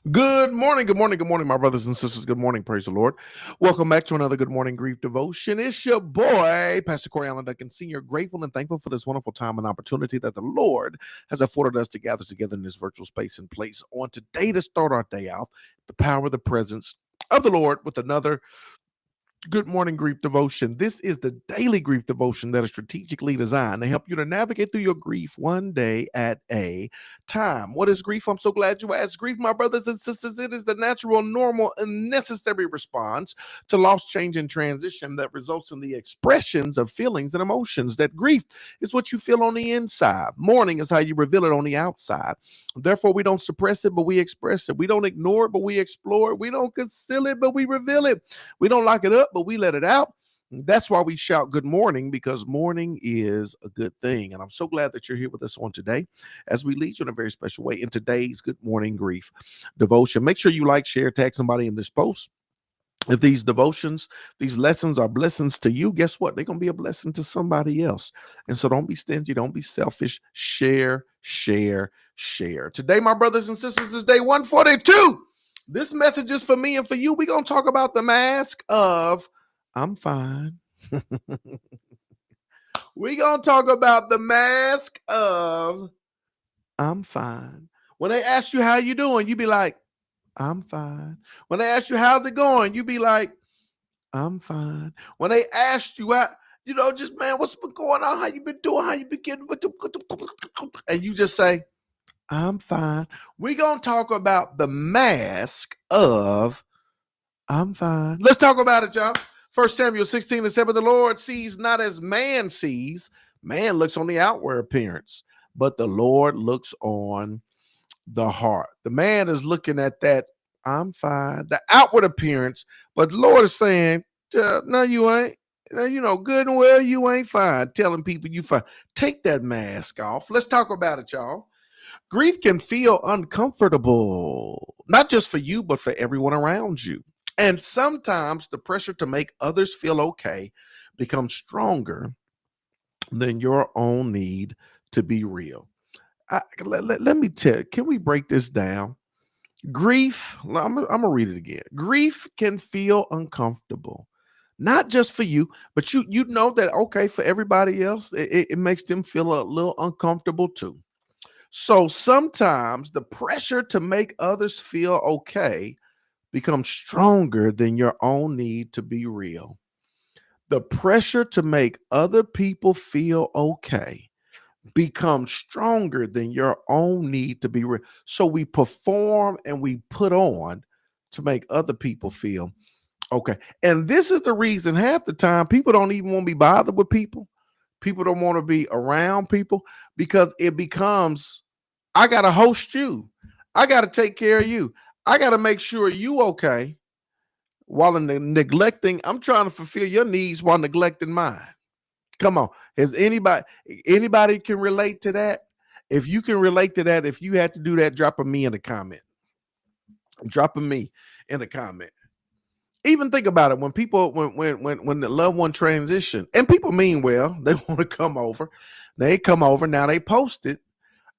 Good morning, good morning, good morning, my brothers and sisters. Good morning, praise the Lord. Welcome back to another Good Morning Grief Devotion. It's your boy, Pastor Corey Allen Duncan Sr., grateful and thankful for this wonderful time and opportunity that the Lord has afforded us to gather together in this virtual space and place on today to start our day out. The power of the presence of the Lord with another Good Morning Grief Devotion. This is the daily grief devotion that is strategically designed to help you to navigate through your grief one day at a time. What is grief? I'm so glad you asked. Grief, my brothers and sisters, it is the natural, normal, and necessary response to loss, change, and transition that results in the expressions of feelings and emotions. That grief is what you feel on the inside. Mourning is how you reveal it on the outside. Therefore, we don't suppress it, but we express it. We don't ignore it, but we explore it. We don't conceal it, but we reveal it. We don't lock it up, but we let it out. That's why we shout good morning, because morning is a good thing. And I'm so glad that you're here with us on today as we lead you in a very special way in today's Good Morning Grief devotion. Make sure you like, share, tag somebody in this post. If these devotions, these lessons are blessings to you, guess what? They're going to be a blessing to somebody else. And so don't be stingy. Don't be selfish. Share, share, share. Today, my brothers and sisters, is day 142. This message is for me and for you. We're going to talk about the mask of I'm fine. We're going to talk about the mask of I'm fine. When they ask you how you doing, you be like, I'm fine. When they ask you how's it going, you be like, I'm fine. When they asked you out, just man, what's been going on? How you been doing? How you been getting? And you just say, I'm fine. We're gonna talk about the mask of I'm fine. Let's talk about it, y'all. 1 Samuel 16:7. The Lord sees not as man sees. Man looks on the outward appearance, but the Lord looks on the heart. The man is looking at that I'm fine, the outward appearance, but the Lord is saying, no, you ain't. Good and well, you ain't fine. Telling people you fine. Take that mask off. Let's talk about it, y'all. Grief can feel uncomfortable, not just for you, but for everyone around you. And sometimes the pressure to make others feel okay becomes stronger than your own need to be real. Let me tell you, can we break this down? Grief, I'm going to read it again. Grief can feel uncomfortable, not just for you, but you know that, okay, for everybody else, it makes them feel a little uncomfortable too. So sometimes the pressure to make others feel okay becomes stronger than your own need to be real. The pressure to make other people feel okay become stronger than your own need to be real. So we perform and we put on to make other people feel okay. And this is the reason half the time people don't even want to be bothered with people. People don't want to be around people because it becomes, I got to host you. I got to take care of you. I got to make sure you okay while neglecting. I'm trying to fulfill your needs while neglecting mine. Come on. Has anybody can relate to that? If you can relate to that, if you had to do that, drop a me in the comment. Drop a me in the comment. Even think about it when people when the loved one transition, and people mean well, they want to come over. They come over, now they post it,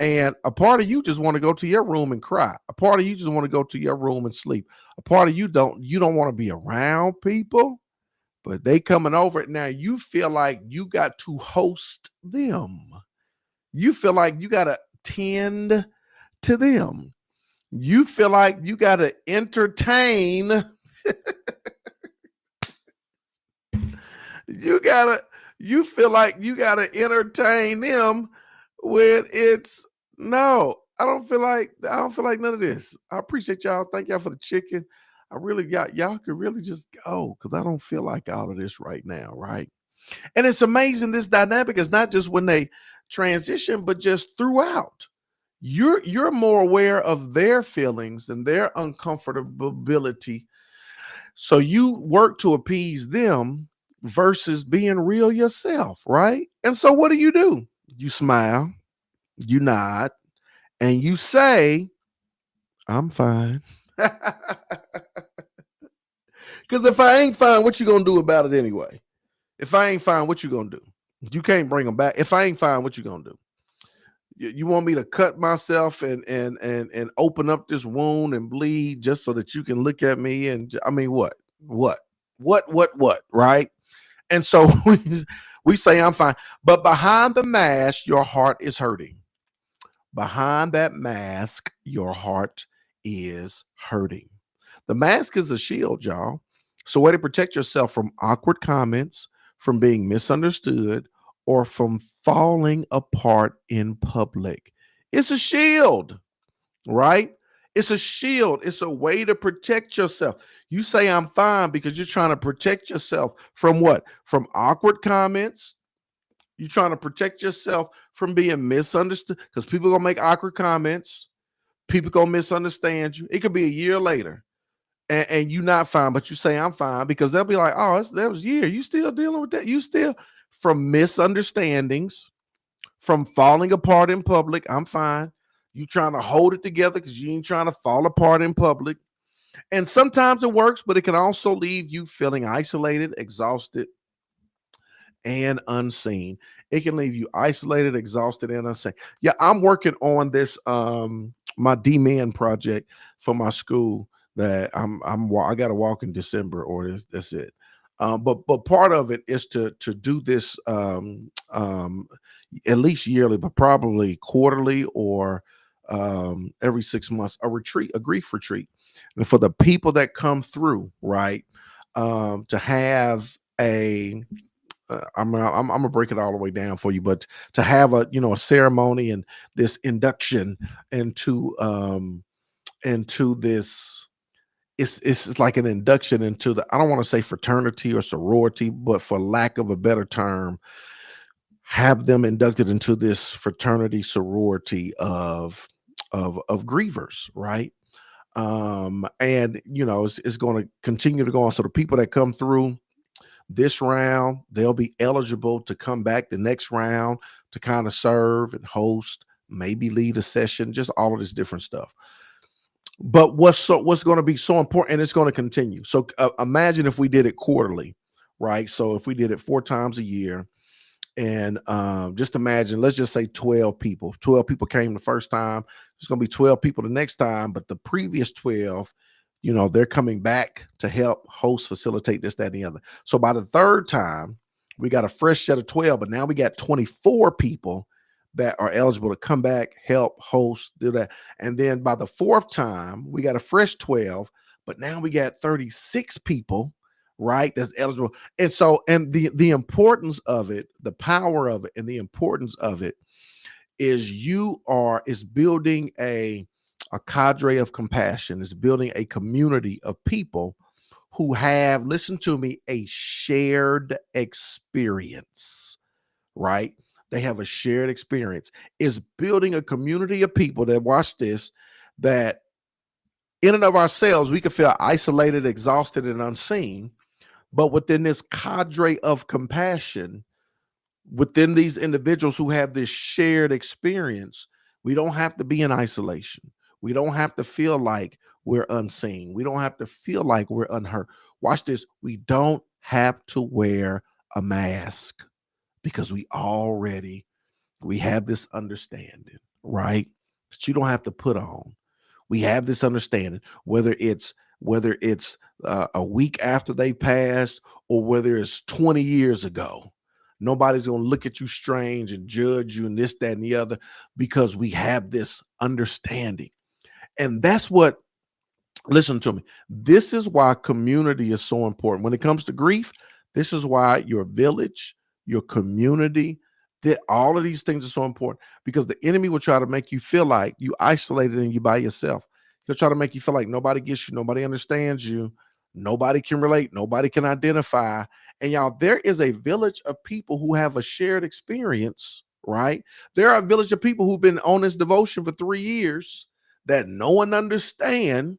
and a part of you just want to go to your room and cry. A part of you just want to go to your room and sleep. A part of you don't want to be around people. But they coming over it now. You feel like you got to host them. You feel like you got to tend to them. You feel like you got to entertain. You feel like you gotta entertain them when it's no. I don't feel like none of this. I appreciate y'all. Thank y'all for the chicken. I really got y'all could really just go because I don't feel like all of this right now, right? And it's amazing this dynamic is not just when they transition, but just throughout. You're more aware of their feelings and their uncomfortability. So you work to appease them versus being real yourself, right? And so what do? You smile, you nod, and you say, I'm fine. Because if I ain't fine, what you gonna do about it anyway? If I ain't fine, what you gonna do? You can't bring them back. If I ain't fine, what you gonna do? You want me to cut myself and open up this wound and bleed just so that you can look at me and I mean what, right? And so we say I'm fine, but behind the mask, your heart is hurting. Behind that mask, your heart is hurting. The mask is a shield, y'all. So, way to protect yourself from awkward comments, from being misunderstood, or from falling apart in public. It's a shield, right? It's a shield. It's a way to protect yourself. You say I'm fine because you're trying to protect yourself from what? From awkward comments. You're trying to protect yourself from being misunderstood because people gonna make awkward comments. People gonna misunderstand you. It could be a year later, and you not fine, but you say I'm fine because they'll be like, "Oh, that was a year. You still dealing with that? You still from misunderstandings, from falling apart in public. I'm fine. You trying to hold it together because you ain't trying to fall apart in public. And sometimes it works, but it can also leave you feeling isolated, exhausted, and unseen. It can leave you isolated, exhausted, and unseen. Yeah, I'm working on this my D-Man project for my school that I got to walk in December or that's it. But part of it is to do this at least yearly, but probably quarterly or every 6 months, a retreat, a grief retreat, and for the people that come through, right, to have a I'm gonna break it all the way down for you, but to have a ceremony and this induction into this, it's like an induction into the, I don't want to say fraternity or sorority, but for lack of a better term, have them inducted into this fraternity sorority of grievers, right? And it's going to continue to go on. So the people that come through this round, they'll be eligible to come back the next round to kind of serve and host, maybe lead a session, just all of this different stuff. But what's going to be so important, and it's going to continue. So imagine if we did it quarterly, right? So if we did it 4 times a year, and just imagine, let's just say 12 people. 12 people came the first time. It's going to be 12 people the next time, but the previous 12, they're coming back to help host, facilitate this, that, and the other. So by the third time, we got a fresh set of 12, but now we got 24 people that are eligible to come back, help, host, do that. And then by the fourth time, we got a fresh 12, but now we got 36 people, right, that's eligible. And so, and the importance of it, the power of it, and the importance of it is building a cadre of compassion, is building a community of people who have, listen to me, a shared experience, right? They have a shared experience. Is building a community of people that, watch this, that in and of ourselves, we could feel isolated, exhausted, and unseen. But within this cadre of compassion, within these individuals who have this shared experience, we don't have to be in isolation. We don't have to feel like we're unseen. We don't have to feel like we're unheard. Watch this. We don't have to wear a mask because we have this understanding, right? That you don't have to put on. We have this understanding, whether it's a week after they passed or whether it's 20 years ago. Nobody's going to look at you strange and judge you and this, that, and the other, because we have this understanding. And that's what, listen to me, this is why community is so important. When it comes to grief, this is why your village, your community, that all of these things are so important, because the enemy will try to make you feel like you isolated and you by yourself. He'll try to make you feel like nobody gets you, nobody understands you, nobody can relate, nobody can identify. And y'all, there is a village of people who have a shared experience, right? There are a village of people who've been on this devotion for 3 years that no one understand,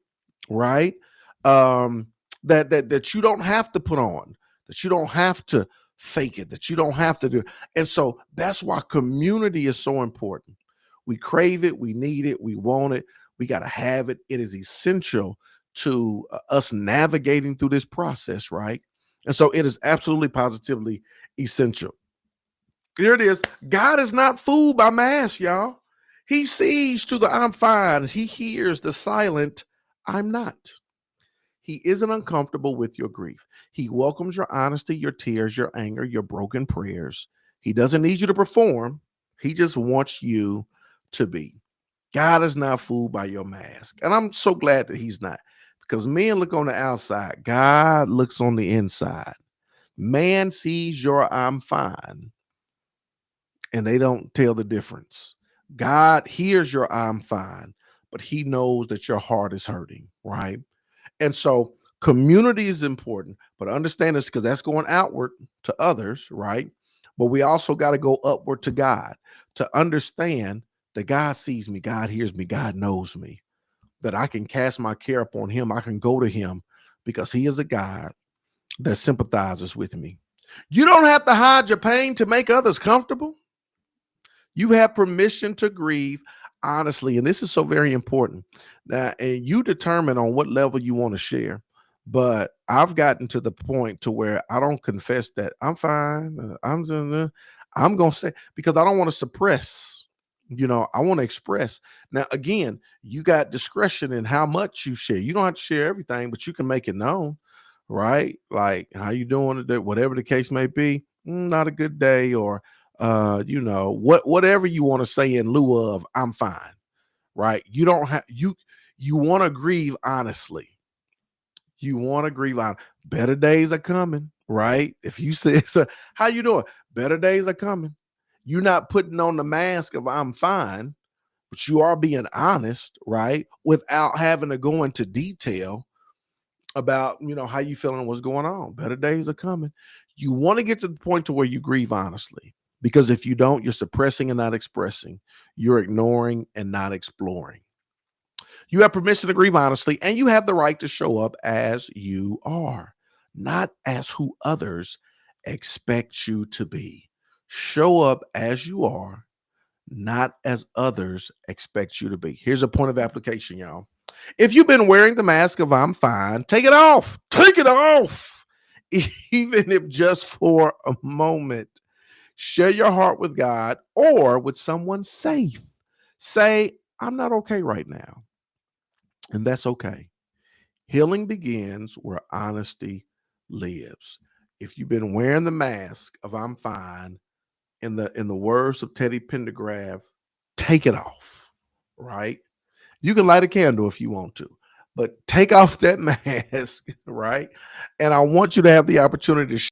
right? That you don't have to put on, that you don't have to fake it, that you don't have to do. And so that's why community is so important. We crave it, we need it, we want it, we got to have it. It is essential to us navigating through this process, right? And so it is absolutely positively essential. Here it is. God is not fooled by mass, y'all. He sees to the I'm fine. He hears the silent I'm not. He isn't uncomfortable with your grief. He welcomes your honesty, your tears, your anger, your broken prayers. He doesn't need you to perform. He just wants you to be. God is not fooled by your mask. And I'm so glad that he's not, because men look on the outside, God looks on the inside. Man sees your I'm fine and they don't tell the difference. God hears your I'm fine, but he knows that your heart is hurting, right? And so community is important, but understand this because that's going outward to others, right? But we also got to go upward to God to understand that God sees me, God hears me, God knows me, that I can cast my care upon him. I can go to him because he is a God that sympathizes with me. You don't have to hide your pain to make others comfortable. You have permission to grieve honestly. And this is so very important. Now, and you determine on what level you want to share. But I've gotten to the point to where I don't confess that I'm fine. I'm going to say, because I don't want to suppress. I want to express. Now, again, you got discretion in how much you share. You don't have to share everything, but you can make it known, right? Like, how you doing today? Whatever the case may be. Not a good day, or whatever you want to say in lieu of I'm fine, right? You don't have you want to grieve honestly. You want to grieve on better days are coming, right? If you say so, how you doing? Better days are coming. You're not putting on the mask of I'm fine, but you are being honest, right? Without having to go into detail about how you feeling and what's going on. Better days are coming. You want to get to the point to where you grieve honestly, because if you don't, you're suppressing and not expressing. You're ignoring and not exploring. You have permission to grieve honestly, and you have the right to show up as you are, not as who others expect you to be. Show up as you are, not as others expect you to be. Here's a point of application, y'all. If you've been wearing the mask of I'm fine, take it off. Take it off. Even if just for a moment. Share your heart with God or with someone safe. Say, I'm not okay right now. And that's okay. Healing begins where honesty lives. If you've been wearing the mask of I'm fine, in the words of Teddy Pendergraft, take it off, right? You can light a candle if you want to, but take off that mask, right? And I want you to have the opportunity to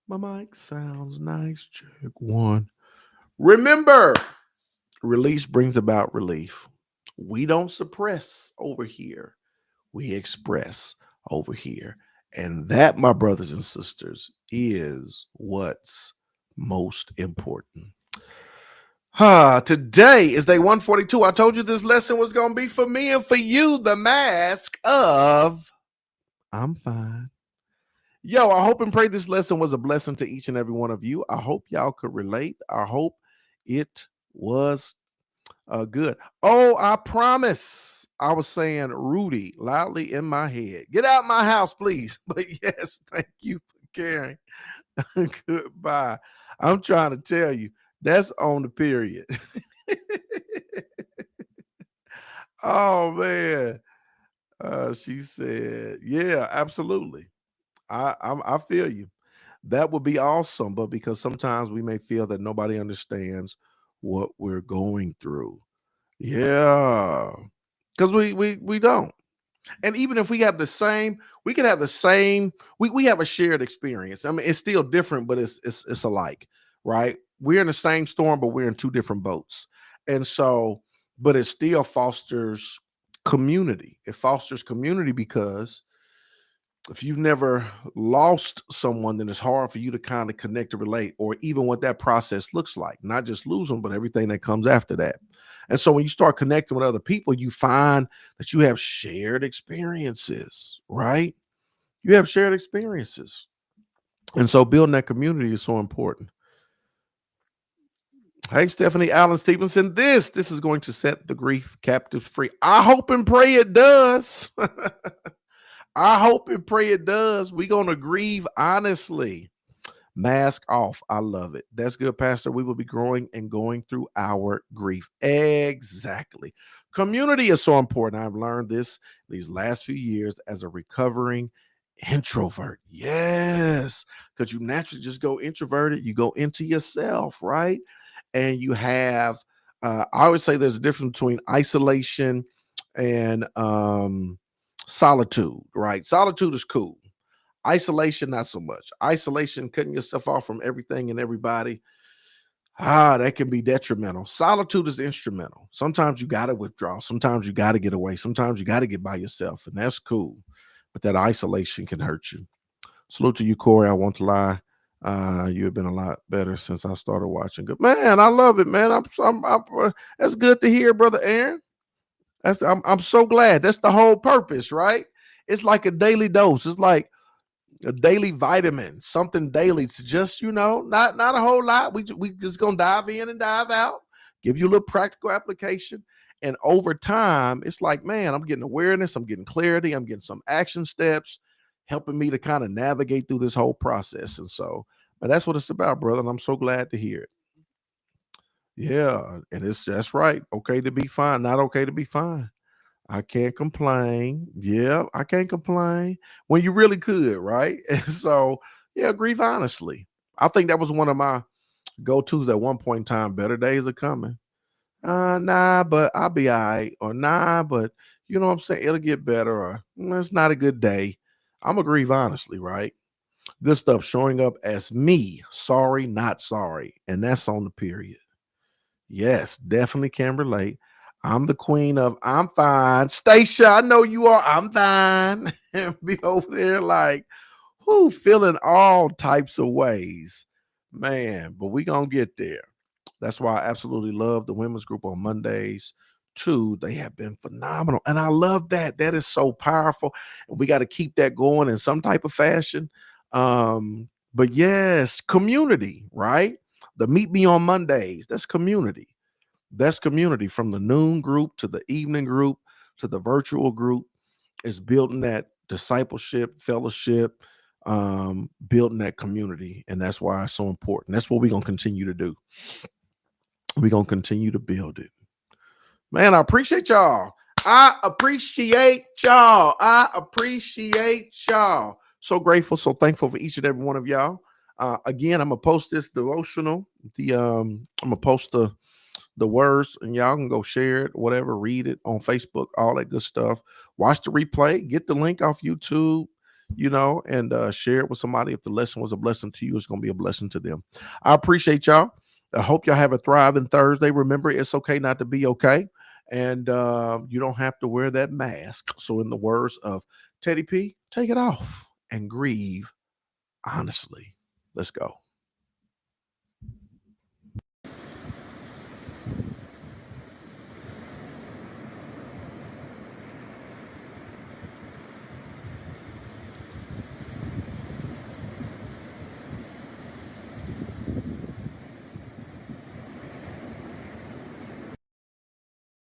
my mic sounds nice. Check one. Remember, release brings about relief. We don't suppress over here. We express over here. And that, my brothers and sisters, is what's most important. Today is day 142. I told you this lesson was going to be for me and for you, the mask of I'm fine. Yo, I hope and pray this lesson was a blessing to each and every one of you. I hope y'all could relate. I hope it was good. Oh, I promise. I was saying Rudy loudly in my head. Get out my house, please. But yes, thank you for caring. Goodbye. I'm trying to tell you, that's on the period. Oh man. She said, yeah, absolutely. I feel you. That would be awesome, but because sometimes we may feel that nobody understands what we're going through. Yeah. Because we don't. And even if we have the same, we could have the same, we have a shared experience. I mean, it's still different, but it's alike, right? We're in the same storm, but we're in two different boats. And so, but it still fosters community. It fosters community because if you've never lost someone, then it's hard for you to kind of connect or relate, or even what that process looks like. Not just lose them, but everything that comes after that. And so when you start connecting with other people, you find that you have shared experiences, right? You have shared experiences. And so building that community is so important. Hey, Stephanie Allen Stevenson. This is going to set the grief captives free. I hope and pray it does. I hope and pray it does. We're going to grieve honestly. Mask off. I love it. That's good, Pastor. We will be growing and going through our grief. Exactly. Community is so important. I've learned this these last few years as a recovering introvert. Yes, because you naturally just go introverted. You go into yourself, right? And you have, I always say there's a difference between isolation and solitude, right? Solitude is cool. Isolation, not so much. Isolation, cutting yourself off from everything and everybody, that can be detrimental. Solitude is instrumental. Sometimes you got to withdraw. Sometimes you got to get away. Sometimes you got to get by yourself, and that's cool. But that isolation can hurt you. Salute to you, Corey. I won't lie. You have been a lot better since I started watching. Good man, I love it, man. That's good to hear, brother Aaron. I'm so glad. That's the whole purpose, right? It's like a daily dose. It's like a daily vitamin, something daily to just, not a whole lot. We just gonna dive in and dive out, give you a little practical application. And over time, it's like, man, I'm getting awareness, I'm getting clarity, I'm getting some action steps, helping me to kind of navigate through this whole process. And so, but that's what it's about, brother. And I'm so glad to hear it. Yeah, and that's right. Okay to be fine, not okay to be fine. I can't complain. Yeah, I can't complain when you really could, right? And so, yeah, grieve honestly. I think that was one of my go-tos at one point in time. Better days are coming. Nah, but I'll be all right. Or nah, but you know what I'm saying? It'll get better. Or it's not a good day. I'm gonna grieve honestly, right? Good stuff showing up as me. Sorry, not sorry. And that's on the period. Yes, definitely can relate. I'm the queen of I'm fine. Stacia, I know you are. I'm fine. And be over there like, who feeling all types of ways. Man, but we gonna get there. That's why I absolutely love the women's group on Mondays too. They have been phenomenal. And I love that. That is so powerful. And we got to keep that going in some type of fashion. But yes, community, right? The Meet Me on Mondays, that's community. That's community from the noon group to the evening group to the virtual group is building that discipleship, fellowship, building that community. And that's why it's so important. That's what we're going to continue to do. We're going to continue to build it. Man, I appreciate y'all. I appreciate y'all. I appreciate y'all. So grateful, so thankful for each and every one of y'all. Again, I'm gonna post this devotional. I'm gonna post the words, and y'all can go share it, whatever, read it on Facebook, all that good stuff. Watch the replay, get the link off YouTube, and share it with somebody. If the lesson was a blessing to you, it's gonna be a blessing to them. I appreciate y'all. I hope y'all have a thriving Thursday. Remember, it's okay not to be okay. And you don't have to wear that mask. So, in the words of Teddy P, take it off and grieve honestly. Let's go.